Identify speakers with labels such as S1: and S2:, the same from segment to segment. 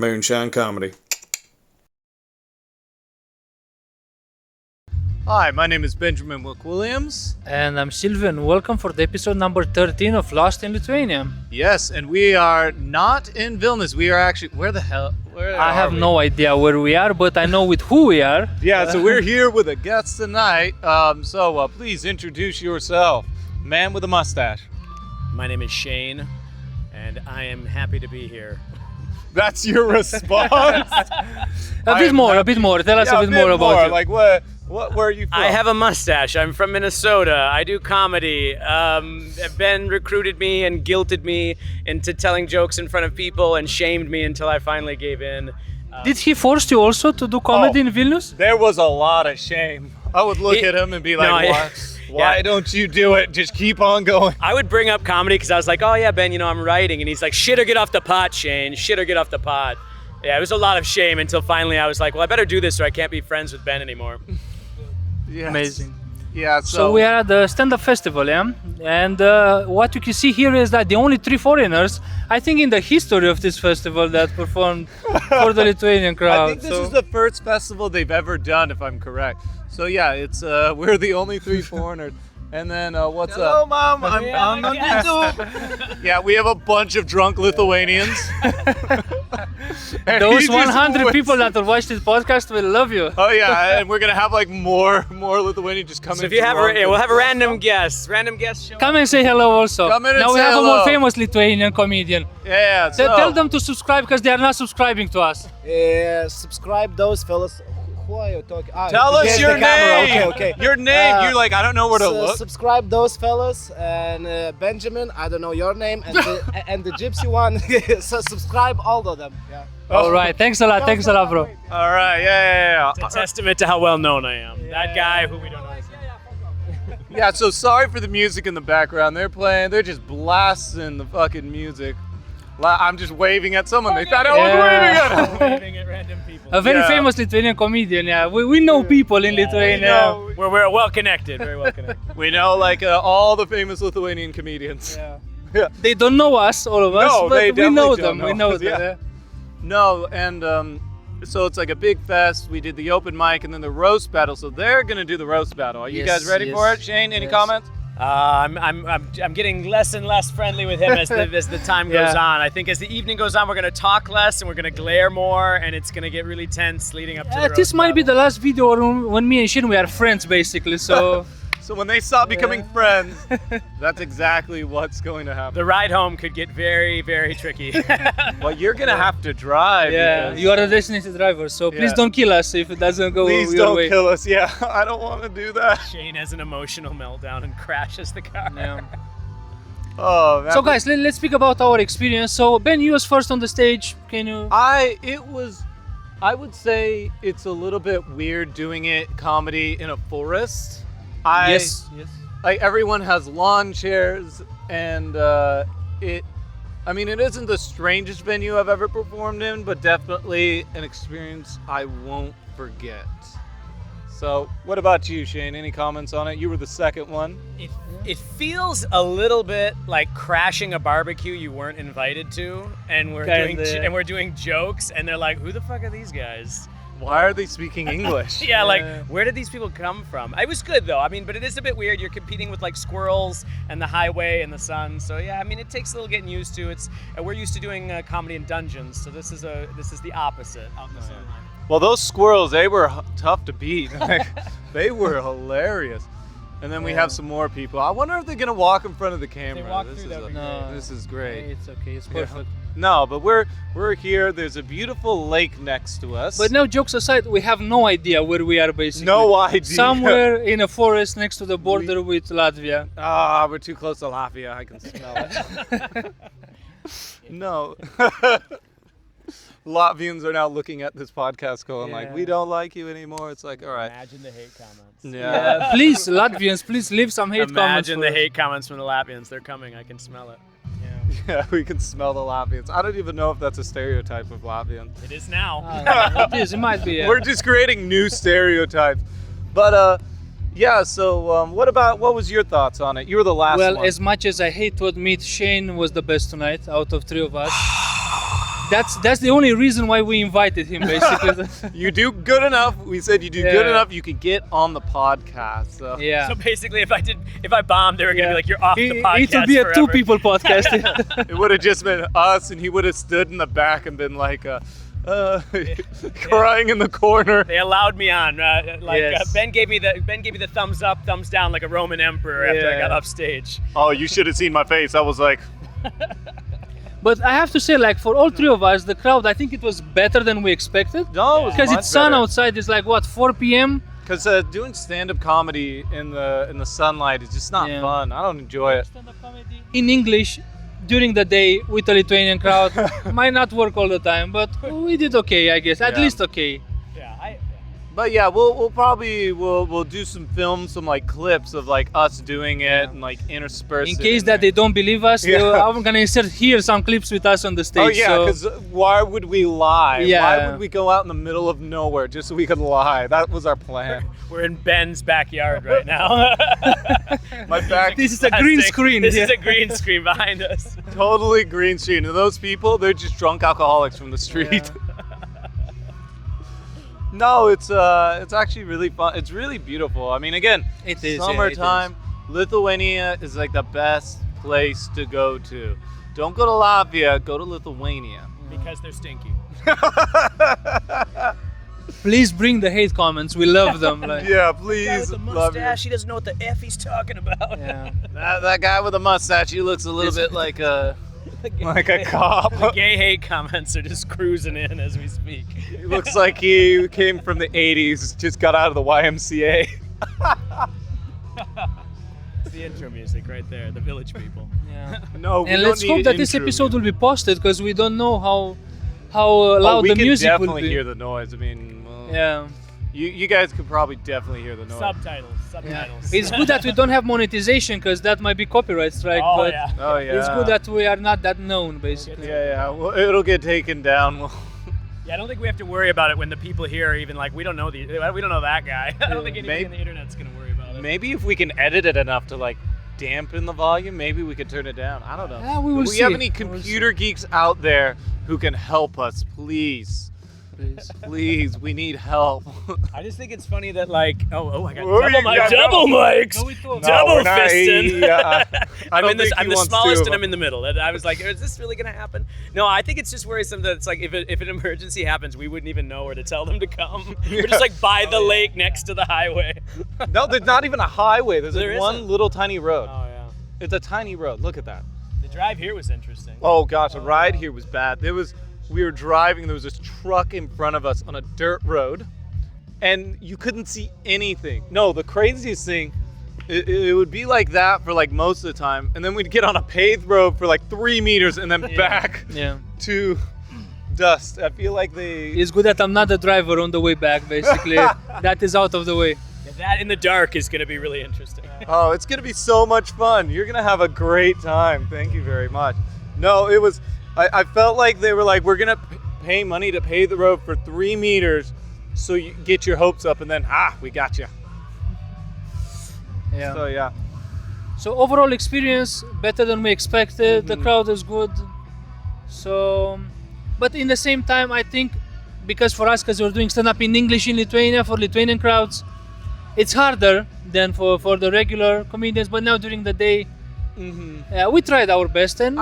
S1: Moonshine Comedy.
S2: Hi, my name is Benjamin Wilk-Williams.
S3: And I'm Sylvan. Welcome for the episode number 13 of Lost in Lithuania.
S2: Yes, and we are not in Vilnius. We are actually, where
S3: I have no idea where we are, but I know with who we are.
S2: Yeah, so we're here with a guest tonight. So please introduce yourself. Man with a mustache.
S4: My name is Shane, and I am happy to be here.
S2: That's your response?
S3: A bit more. Tell us a bit more about you.
S2: Like what? Where are you from?
S4: I have a mustache. I'm from Minnesota. I do comedy. Ben recruited me and guilted me into telling jokes in front of people and shamed me until I finally gave in.
S3: Did he force you also to do comedy in Vilnius?
S2: There was a lot of shame. I would look at him and be like, why don't you do it? Just keep on going.
S4: I would bring up comedy because I was like, oh yeah, Ben, I'm writing. And he's like, shit or get off the pot, Shane. Shit or get off the pot. Yeah, it was a lot of shame until finally I was like, well, I better do this or I can't be friends with Ben anymore.
S2: Yes.
S3: Amazing.
S2: Yeah,
S3: So we are at the Standup Festival, yeah? And what you can see here is that the only 3 foreigners, I think in the history of this festival, that performed for the Lithuanian crowd.
S2: I think this is the first festival they've ever done, if I'm correct. So yeah, it's we're the only 3 foreigners. And then what's
S5: Hello,
S2: up?
S5: Mom. I'm on YouTube.
S2: Yeah, we have a bunch of drunk Lithuanians. And
S3: Those
S2: he just
S3: 100 people that will watch this podcast will love you.
S2: Oh yeah, and we're gonna have like more Lithuanians just coming.
S4: So if you have we'll have a random guest show.
S3: Come and say hello also.
S2: Come in and
S3: now we
S2: say
S3: have
S2: hello.
S3: a more famous Lithuanian comedian.
S2: Yeah, so
S3: Tell them to subscribe because they are not subscribing to us.
S5: Subscribe those fellas. Who are you talking?
S2: tell us
S5: here's
S2: your
S5: the camera.
S2: name.
S5: Okay.
S2: Your name. You're like, I don't know where to look.
S5: Subscribe those fellas and Benjamin. I don't know your name and and the gypsy one. So subscribe all of them. Yeah.
S3: All right. Thanks a lot, bro.
S2: All right. Yeah.
S4: It's a testament to how well known I am. That guy who we don't know.
S2: Yeah. So sorry for the music in the background. They're just blasting the fucking music. I'm just waving at someone. They thought I was waving at them.
S4: Waving at random people.
S3: A very famous Lithuanian comedian, yeah. We know people in Lithuania.
S4: We're well connected, very well connected.
S2: We know like all the famous Lithuanian comedians. Yeah.
S3: They don't know us, all of us,
S2: No,
S3: but
S2: they
S3: we know
S2: definitely
S3: them.
S2: don't
S3: We
S2: know
S3: know
S2: us,
S3: them.
S2: yeah.
S3: Yeah.
S2: No, and so it's like a big fest. We did the open mic and then the roast battle. So they're gonna do the roast battle. Are you guys ready for it? Shane, any comments?
S4: I'm getting less and less friendly with him as the time goes on. I think as the evening goes on, we're gonna talk less and we're gonna glare more, and it's gonna get really tense leading up to the roast
S3: This might be the
S4: battle.
S3: last video when me and Shin we are friends basically. So
S2: So when they stop becoming friends, that's exactly what's going to happen.
S4: The ride home could get very, very tricky.
S2: Well, you're gonna have to drive.
S3: yeah,
S2: because-
S3: you are a designated driver. So please
S2: Yeah.
S3: don't kill us if it doesn't go
S2: Please
S3: your
S2: don't
S3: way.
S2: kill us. Yeah, I don't want to do that.
S4: Shane has an emotional meltdown and crashes the car.
S3: Yeah.
S2: Oh, man.
S3: So guys, let's speak about our experience. So Ben, you was first on the stage. Can you?
S2: I would say it's a little bit weird doing it comedy in a forest.
S3: Yes.
S2: Like everyone has lawn chairs, and it isn't the strangest venue I've ever performed in, but definitely an experience I won't forget. So, what about you, Shane? Any comments on it? You were the second one.
S4: It feels a little bit like crashing a barbecue you weren't invited to, and we're doing jokes, and they're like, "Who the fuck are these guys?"
S2: Why are they speaking English?
S4: Yeah, like where did these people come from? It was good though. But it is a bit weird. You're competing with like squirrels and the highway and the sun. So yeah, it takes a little getting used to. We're used to doing comedy in dungeons, so this is the opposite out in the sunlight.
S2: Well, those squirrels, they were tough to beat. They were hilarious. And then we have some more people. I wonder if they're gonna walk in front of the camera.
S4: They walk through, that'd be great.
S2: This is great.
S3: It's okay. It's perfect.
S2: No, but we're here. There's a beautiful lake next to us.
S3: But no, jokes aside, we have no idea where we are basically.
S2: No idea.
S3: Somewhere in a forest next to the border with Latvia.
S2: We're too close to Latvia. I can smell it. No. Latvians are now looking at this podcast going like, we don't like you anymore. It's like, all right.
S4: Imagine the hate comments.
S2: Yeah.
S3: Please, Latvians, please leave some hate comments.
S4: Imagine the hate comments from the Latvians. They're coming. I can smell it.
S2: Yeah, we can smell the Latvians. I don't even know if that's a stereotype of Latvians.
S4: It is now.
S3: It might be. Yeah.
S2: We're just creating new stereotypes. But yeah, so what was your thoughts on it? You were the last one.
S3: Well, as much as I hate to admit, Shane was the best tonight out of 3 of us. That's the only reason why we invited him, basically.
S2: You do good enough. We said you do good
S3: Yeah.
S2: enough. You could get on the podcast. So.
S3: Yeah.
S4: So basically, if I bombed, they were gonna be like, "You're off the podcast."
S3: It will be a
S4: forever.
S3: two-people podcast.
S2: It would have just been us, and he would have stood in the back and been like, crying in the corner.
S4: They allowed me on.
S3: Yes.
S4: Ben gave me the thumbs up, thumbs down, like a Roman emperor after I
S3: Yeah.
S4: got off stage.
S2: Oh, you should have seen my face. I was like,
S3: But I have to say, like, for all three of us, the crowd, I think it was better than we expected.
S2: no,
S3: Because it's sun outside. It's like what, 4 p.m.
S2: Because doing stand-up comedy in the sunlight is just not
S3: Yeah.
S2: fun. I don't enjoy it.
S3: in English during the day with the Lithuanian crowd. Might not work all the time, but we did okay, I guess. At
S2: Yeah.
S3: least okay.
S4: Yeah,
S2: But yeah, we'll probably we'll do some like clips of like us doing it and like intersperse.
S3: In
S2: it
S3: case
S2: in
S3: that
S2: there.
S3: they don't believe us,
S2: Yeah.
S3: I'm gonna insert here some clips with us on the stage.
S2: Oh yeah,
S3: so-
S2: because why would we lie?
S3: Yeah.
S2: Why would we go out in the middle of nowhere just so we could lie? That was our plan.
S4: we're in Ben's backyard right now.
S2: My back
S3: This is a green screen.
S4: This is
S3: yeah.
S4: a green screen behind us.
S2: totally green screen. And those people, they're just drunk alcoholics from the street. No, it's actually really fun. It's really beautiful. I mean, again,
S3: It is, yeah, it
S2: summertime. Lithuania is like the best place to go to. Don't go to Latvia. Go to Lithuania.
S4: Because they're stinky.
S3: Please bring the hate comments. We love them. Like,
S2: Yeah,
S4: Guy
S2: please.
S4: with the
S2: Love you.
S4: mustache, he doesn't know what the F he's talking about.
S3: yeah.
S2: That guy with the mustache, he looks a little bit like a cop.
S4: The gay hate comments are just cruising in as we speak.
S2: He looks like he came from the 80s, just got out of the YMCA.
S4: It's the intro music right there, the Village People.
S3: Yeah.
S2: No, we
S3: And
S2: don't
S3: let's
S2: need
S3: hope that this
S2: intro
S3: episode will
S2: music.
S3: be posted because we don't know how loud
S2: we
S3: the
S2: can
S3: music will
S2: definitely
S3: be.
S2: hear the noise. I mean, well,
S3: Yeah.
S2: you guys could probably definitely hear the noise.
S4: Subtitles.
S3: It's good that we don't have monetization because that might be copyright strike.
S4: Oh
S3: but
S4: yeah.
S2: Oh yeah.
S3: it's good that we are not that known, basically.
S2: Yeah. Well, it'll get taken down. Well,
S4: Yeah, I don't think we have to worry about it when the people here are even like, we don't know that guy. I don't think anybody on the internet's gonna worry about it.
S2: maybe if we can edit it enough to like dampen the volume, maybe we could turn it down. I don't know.
S3: Yeah, we will
S2: If we
S3: see.
S2: have any
S3: We will
S2: computer geeks out there who can help us, please,
S3: Please.
S2: please, we need help.
S4: I just think it's funny that like, I got
S2: Oh, you got
S4: double mics.
S3: No, we don't.
S4: Double
S2: we're not-
S4: fisting.
S2: yeah, I don't think
S4: I'm
S2: he
S4: the
S2: wants
S4: smallest
S2: to.
S4: and I'm in the middle. And I was like, is this really gonna happen? No, I think it's just worrisome that it's like if an emergency happens, we wouldn't even know where to tell them to come. We're just like by the lake next to the highway.
S2: No, there's not even a highway. There's
S4: There
S2: like one
S4: isn't?
S2: little tiny road.
S4: Oh yeah.
S2: It's a tiny road. Look at that.
S4: The drive here was interesting.
S2: Oh gosh, the ride here was bad. We were driving, there was this truck in front of us on a dirt road, and you couldn't see anything. No, the craziest thing, it would be like that for like most of the time, and then we'd get on a paved road for like 3 meters and then back
S3: Yeah.
S2: to dust. I feel like they...
S3: It's good that I'm not the driver on the way back, basically. That is out of the way.
S4: Yeah, that in the dark is gonna be really interesting.
S2: Oh, it's gonna be so much fun. You're gonna have a great time. Thank you very much. No, it was, I felt like they were like, we're gonna pay money to pave the road for 3 meters so you get your hopes up, and then, we got you.
S3: Yeah.
S2: So yeah.
S3: So overall experience better than we expected. The
S2: Mhm.
S3: crowd is good. So, but in the same time, I think because for us, because we're doing stand up in English in Lithuania for Lithuanian crowds, it's harder than for the regular comedians. But now during the day, we tried our best and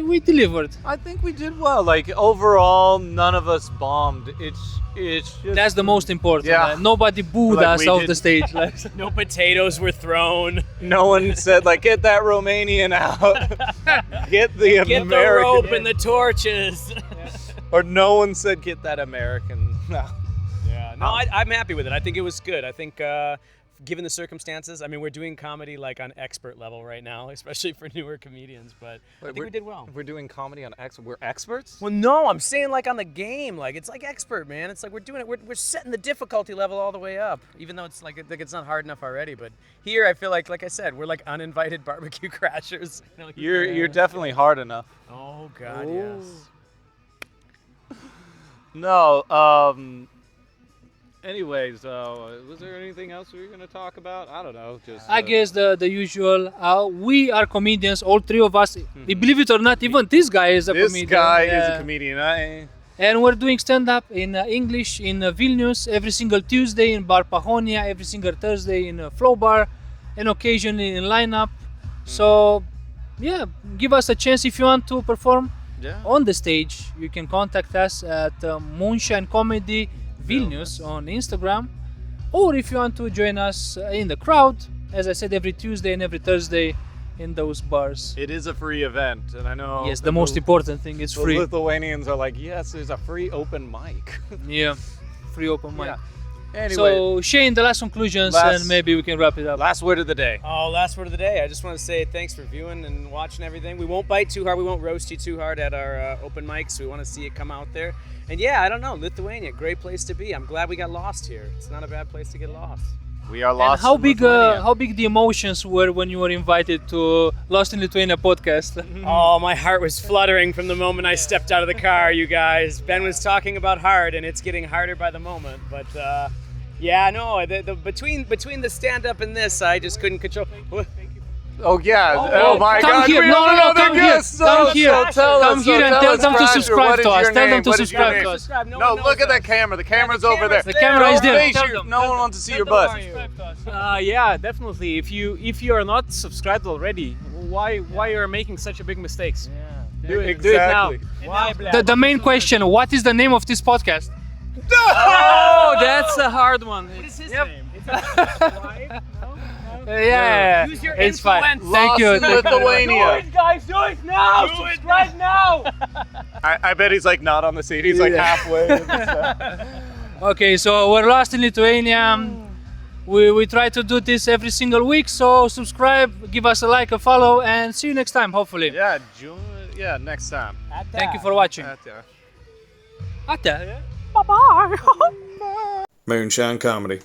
S3: we delivered.
S2: I think we did well. Like overall, none of us bombed. It's just,
S3: That's the most important.
S2: Yeah.
S3: Nobody booed
S2: Like
S3: us
S2: we
S3: off
S2: did.
S3: the stage. Like,
S4: No potatoes were thrown.
S2: no one said like, get that Romanian out. Get the
S4: Get the
S2: American.
S4: rope and the torches.
S2: Or no one said, get that American. No.
S4: Yeah, no, I'm happy with it. I think it was good. I think, given the circumstances, I mean, we're doing comedy like on expert level right now, especially for newer comedians. But I think we did well.
S2: We're doing comedy on We're experts?
S4: Well, no, I'm saying like on the game, like it's like expert, man. It's like we're doing it. We're setting the difficulty level all the way up, even though it's like it's not hard enough already. But here, I feel like I said, we're like uninvited barbecue crashers. You know, like-
S2: You're definitely hard enough.
S4: Oh God,
S2: Ooh.
S4: yes.
S2: No, Anyways, was there anything else we were gonna talk about? I don't know. Just
S3: I guess the usual. We are comedians, all three of us. Believe it or not, even this guy is a
S2: this
S3: comedian.
S2: guy is
S3: Yeah.
S2: a comedian.
S3: And we're doing stand-up in English in Vilnius every single Tuesday, in Bar Pahonia every single Thursday, in Flow Bar, and occasionally in Lineup. So, yeah, give us a chance if you want to perform
S2: Yeah.
S3: on the stage. You can contact us at Moonshine Comedy Vilnius on Instagram, or if you want to join us in the crowd, as I said, every Tuesday and every Thursday in those bars.
S2: It is a free event, and I know.
S3: Yes, the most important thing is
S2: the
S3: free.
S2: Lithuanians are like, yes, there's a free open mic.
S3: Yeah, free open mic.
S2: Anyway,
S3: So Shane, the last conclusions, and maybe we can wrap it up.
S2: last word of the day.
S4: Oh, last word of the day. I just want to say thanks for viewing and watching everything. We won't bite too hard. We won't roast you too hard at our open mics. We want to see it come out there. And yeah, I don't know. Lithuania, great place to be. I'm glad we got lost here. It's not a bad place to get lost.
S2: We are
S3: And
S2: lost.
S3: how
S2: in
S3: big,
S2: Lithuania.
S3: how big the emotions were when you were invited to Lost in Lithuania podcast?
S4: Oh, my heart was fluttering from the moment I stepped out of the car, you guys. Ben was talking about hard, and it's getting harder by the moment. But yeah, no, between the stand-up and this, I just couldn't control.
S2: Oh yeah! Oh, my
S3: come
S2: God!
S3: here.
S2: We
S3: No,
S2: don't
S3: no,
S2: know
S3: no,
S2: the
S3: come here.
S2: guests.
S3: Come
S2: So
S3: here.
S2: tell
S3: Come
S2: us,
S3: here
S2: so
S3: and
S2: tell
S3: tell
S2: us,
S3: them to
S2: Crasher,
S3: subscribe
S2: what
S3: to
S2: is
S3: us.
S2: your
S3: Tell them
S2: name?
S3: to
S2: What is your
S3: subscribe
S2: name?
S3: to us.
S2: No, look at that camera. The camera's over there.
S3: The camera is there.
S2: Face
S3: Tell
S2: your-
S3: them.
S2: no one wants to see your
S3: Tell
S2: butt.
S3: them to subscribe to us.
S1: Yeah, definitely. If you are not subscribed already, why you are making such a big mistakes? Do it now.
S2: Exactly.
S3: The main question: what is the name of this podcast?
S1: Oh, that's a hard one.
S4: What is his
S1: Yep.
S4: name?
S3: Yeah,
S4: Use your
S3: it's fine.
S4: influence.
S3: Thank you.
S2: Lost in Lithuania.
S1: guys, do it now! Subscribe now!
S2: I bet he's like not on the seat. He's like halfway.
S3: Okay, so we're Lost in Lithuania. We try to do this every single week, so subscribe, give us a like, a follow, and see you next time, hopefully.
S2: Yeah, next time.
S3: Thank you for watching.
S2: Ate.
S3: Ate.
S6: Moonshine Comedy.